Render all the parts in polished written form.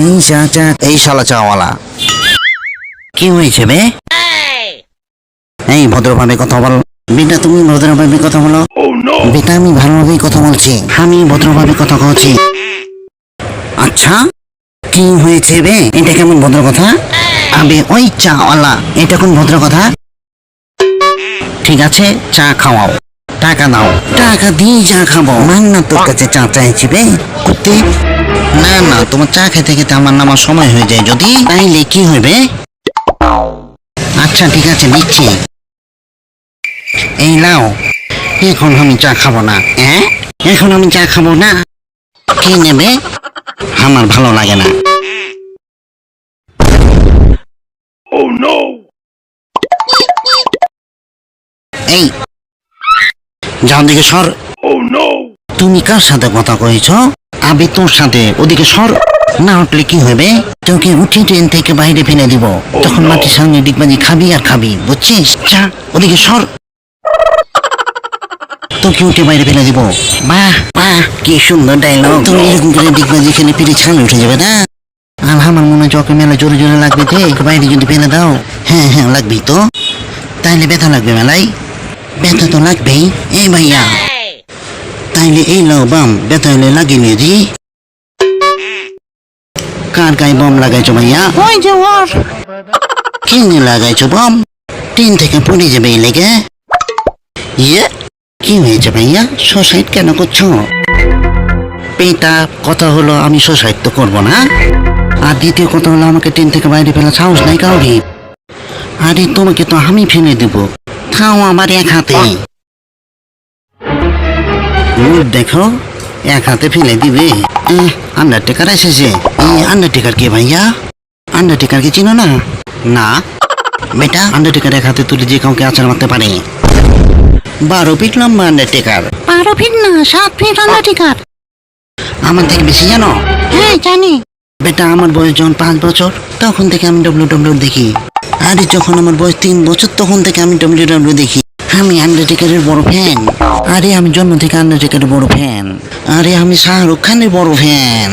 এই চা চা, এই শালা চাওয়ালা, কি হয়েছে বে? এই ভদ্রভাবে কথা বল বেটা, তুমি ভদ্রভাবে কথা বলো। বেটা আমি ভালোভাবেই কথা বলছি, আমি ভদ্রভাবে কথা বলছি। আচ্ছা কি হয়েছে বে? এটা কেমন ভদ্র কথা? আবে ওই চাওয়ালা, এটা কোন ভদ্র কথা? ঠিক আছে চা খাওয়াও, টাকা দাও, টাকা দিয়ে চা খাবো। মান না তোর কাছে চা চাইছি বে কুত্তি। না না, তোমার চা খেতে খেতে আমার নামার সময় হয়ে যায় যদি, তাইলে কি হবে? আচ্ছা ঠিক আছে দিচ্ছি, এই নাও। এখন আমি চা খাবো না। এখন আমি চা খাবো না, কি নেবে? আমার ভালো লাগে না। এই যাও দিকে সর। তুমি কার সাথে কথা কইছ? আবে তোর সাথে, ওদিকে সর। না উঠলে কি হবে? তোকে উঠে ট্রেন থেকে বাইরে ফেলে দিব, তখন মাটির সামনে ডিগবাজি খাবি আর খাবি, বুঝছিস? চা ওদিকে সর, তোকে উঠে বাইরে ফেলে দিব। বাহ বাহ, কি সুন্দর ডায়লগ। তুমি এরকম করে ডিগবাজি খেলে পিঠে ছালে উঠে যাবে না? আর আমার মনে হয় চকে মেলা জোরে জোরে লাগবে, বাইরে যদি ফেলে দাও। হ্যাঁ হ্যাঁ লাগবেই তো, তাইলে ব্যথা লাগবে মেলায়, ব্যথা তো লাগবেই। এই ভাইয়া তাইলে এই লাও বাম, ব্যথা হলে লাগিয়ে নিয়ে দি। কার গায়ে বম লাগাইছো ভাইয়া? ওই যে ওর। কি নিয়ে লাগাইছো বম? ট্রেন থেকে পড়ে যাবে এই লেগে। ইয়ে কি হয়েছে ভাইয়া, সুসাইড কেন করছো? পেটা কথা হলো আমি সুসাইড তো করবো না, আর দ্বিতীয় কথা হলো আমাকে ট্রেন থেকে বাইরে ফেলা সাহস নাই কাউরি। আরে তোমাকে তো আমি ফেলে দেবো, খাও আমার এক হাতে। দেখো এক হাতে ফেলে দিবে। আন্ডারটেকার এসেছে। আন্ডারটেকার কে ভাইয়া? আন্ডারটেকার কে চিনো না? না বেটা, আন্ডারটেকার এক হাতে তুলে যে কাউকে আছাড় মারতে পারে। 12 ফিট লম্বা আন্ডারটেকার। 12 ফিট না, 7 ফিট আন্ডারটেকার। আমার থেকে বেশি জানো? হ্যাঁ জানি বেটা, আমার বয়স যখন 5 বছর তখন থেকে আমি ডব্লিউডব্লিউ দেখি। আরে যখন আমার বয়স 3 বছর তখন থেকে আমি ডব্লিউডব্লিউ দেখি। আমি আন্ডারটেকারের বড় ফ্যান। আরে আমি জন্ম থেকে আন্ডারটেকারের বড় ফ্যান। আরে আমি শাহরুখ খানের বড় ফ্যান।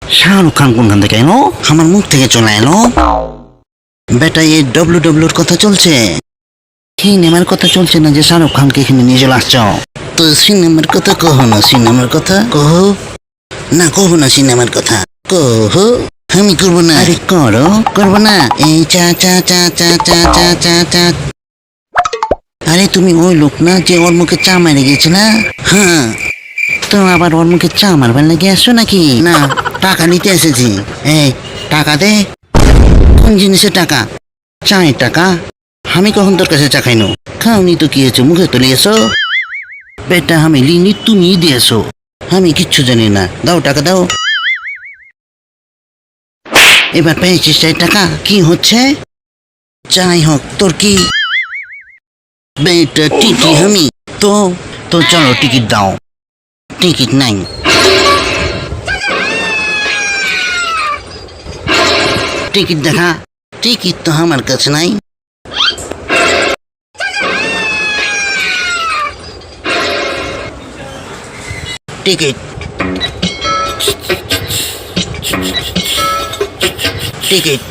শাহরুখ খান কোনখান থেকে এলো? আমার মুখ থেকে চলে এলো। বেটা এই ডব্লিউডব্লিউর কথা চলছে, সিনেমার কথা চলছে না যে শাহরুখ খানকে এখানে নিয়ে চলে আসছ। তো সিনেমার কথা কহো না, সিনেমার কথা কহো না। কহো না সিনেমার কথা, কহো। আমি করবো না। আরে করো, করবো না। এই চা চা চা চা চা চা চা চা। আরে তুমি ওই লোক না যে ওর মুখে চা মারে গেছে না? হ্যাঁ, তো আবার ওর মুখে চা মারবার লেগে আসছো নাকি? না, টাকা নিতে এসেছি। এই টাকা দে। কোন জিনিসের টাকা? চায়ের টাকা। আমি কখন তোর কাছে চা খাইনো? খাওনি তো কি হয়েছে, মুখে তুলে এসো। বেটা আমি লিনি, তুমি দিয়েছো, আমি কিচ্ছু জানি না। দাও টাকা দাও। এবার পেয়েছিস চাই টাকা, কি হচ্ছে? যাই হোক তোর কি বেটা, টিকি আমি তো তো চলো টিকিট দাও। টিকিট নাই। টিকিট দেখা। টিকিট তো আমার কাছে নাই। Ticket ticket